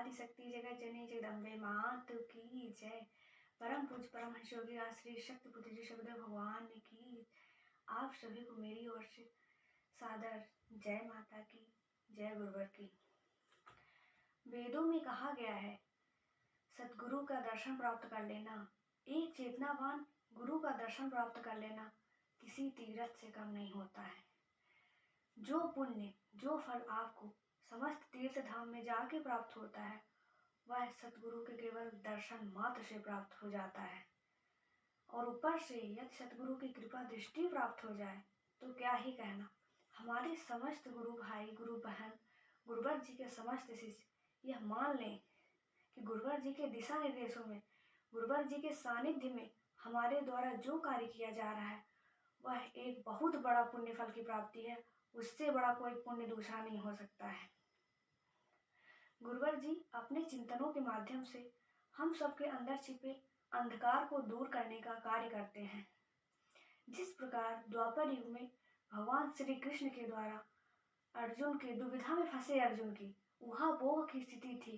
आदिशक्ति जगत जननी जगदम्बे मात की जय। परम पूज्य परमहंस योगी श्री शक्ति पुत्र जी शब्ददेव भगवान की आप सभी को मेरी ओर से सादर जय माता की, जय गुरुवर की। वेदों में कहा गया है सतगुरु का दर्शन प्राप्त कर लेना, एक चेतनावान गुरु का दर्शन प्राप्त कर लेना किसी तीर्थ से कम नहीं होता है। जो पुण्य जो फल आपको समस्त तीर्थ धाम में जाके प्राप्त होता है वह सतगुरु के केवल दर्शन मात्र से प्राप्त हो जाता है। और ऊपर से यदि सतगुरु की कृपा दृष्टि प्राप्त हो जाए तो क्या ही कहना। हमारे समस्त गुरु भाई गुरु बहन गुरुवर जी के समस्त शिष्य यह मान लें कि गुरुवर जी के दिशा निर्देशों में गुरुवर जी के सानिध्य में हमारे द्वारा जो कार्य किया जा रहा है वह एक बहुत बड़ा पुण्य फल की प्राप्ति है। उससे बड़ा कोई पुण्य दूसरा नहीं हो सकता है। गुरुवर जी अपने चिंतनों के माध्यम से हम सबके अंदर छिपे अंधकार को दूर करने का कार्य करते हैं। जिस प्रकार द्वापर युग में भगवान श्री कृष्ण के द्वारा अर्जुन के दुविधा में फंसे अर्जुन की ऊहापोह की स्थिति थी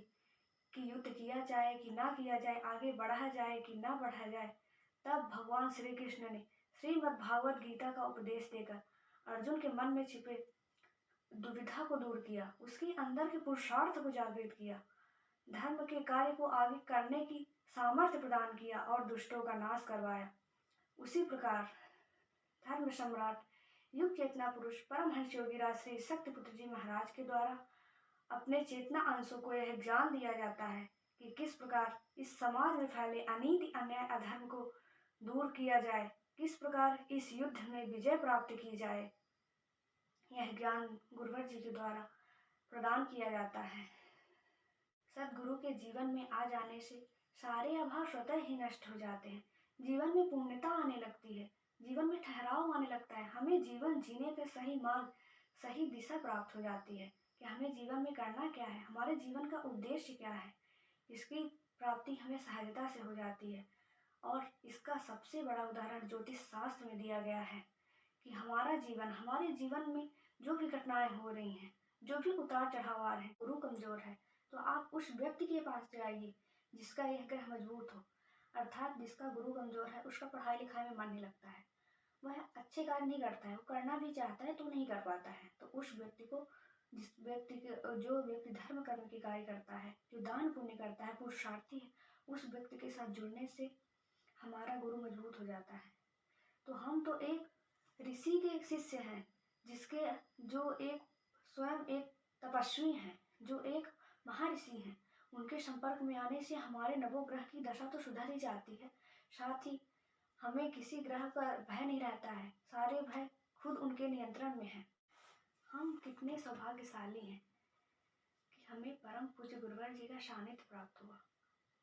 कि युद्ध किया जाए कि ना किया जाए, आगे बढ़ा जाए कि ना बढ़ा जाए, तब भगवान श्री कृष्ण ने श्रीमद् भागवत गीता का उपदेश देकर अर्जुन के मन में छिपे दुविधा को दूर किया, उसके अंदर के पुरुषार्थ को जागृत किया, धर्म के कार्य को आगे करने की सामर्थ्य प्रदान किया और दुष्टों का नाश करवाया। उसी प्रकार धर्म सम्राट युग चेतना पुरुष परमहंस योगी श्री शक्तिपुत्र जी महाराज के द्वारा अपने चेतना अंशों को यह ज्ञान दिया जाता है कि किस प्रकार इस समाज में फैले अनीति अन्याय अधर्म को दूर किया जाए, किस प्रकार इस युद्ध में विजय प्राप्त की जाए। यह ज्ञान गुरुवर जी के द्वारा प्रदान किया जाता है। सदगुरु के जीवन में आ जाने से सारे अभाव स्वतः ही नष्ट हो जाते हैं। जीवन में पूर्णता आने लगती है, जीवन में ठहराव आने लगता है। हमें जीवन जीने का सही मार्ग सही दिशा प्राप्त हो जाती है कि हमें जीवन में करना क्या है, हमारे जीवन का उद्देश्य क्या है। इसकी प्राप्ति हमें सहजता से हो जाती है। और इसका सबसे बड़ा उदाहरण ज्योतिष शास्त्र में दिया गया है कि हमारे जीवन में जो भी घटनाएं हो रही हैं, जो भी उतार चढ़ाव आ रहे हैं, गुरु कमजोर है तो आप उस व्यक्ति के पास जाइए जिसका यह ग्रह मजबूत हो, अर्थात जिसका गुरु कमजोर है, उसका पढ़ाई लिखाई में मन नहीं लगता है, वह अच्छे कार्य नहीं करता है, वो करना भी चाहता है तो नहीं कर पाता है, तो उस व्यक्ति को जो व्यक्ति धर्म कर्म के कार्य करता है, जो दान पुण्य करता है, पुरुषार्थी है, उस व्यक्ति के साथ जुड़ने से हमारा गुरु मजबूत हो जाता है। तो हम तो एक ऋषि के शिष्य हैं जो एक स्वयं एक तपस्वी हैं, जो एक महर्षि हैं। उनके संपर्क में आने से हमारे नवोग्रह की दशा तो सुधर ही जाती है, साथ ही हमें किसी ग्रह का भय नहीं रहता है, सारे भय खुद उनके नियंत्रण में है। हम कितने सौभाग्यशाली हैं कि हमें परम पूज्य गुरुवर जी का सानिध्य प्राप्त हुआ।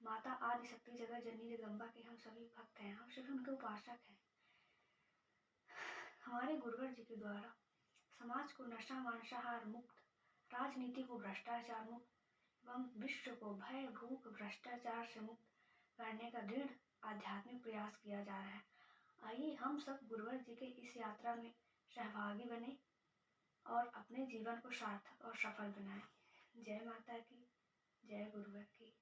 माता आदिशक्ति जगत जननी जगदम्बा के हम सभी भक्त हैं, हम सभी उनके उपासक हैं। हमारे गुरुवर जी के द्वारा समाज को नशा मांसाहार मुक्त, राजनीति को भ्रष्टाचार मुक्त एवं विश्व को भय भूख भ्रष्टाचार से मुक्त करने का दृढ़ आध्यात्मिक प्रयास किया जा रहा है। आइए हम सब गुरुवर जी के इस यात्रा में सहभागी बने और अपने जीवन को सार्थक और सफल बनाएं। जय माता की, जय गुरुवर की।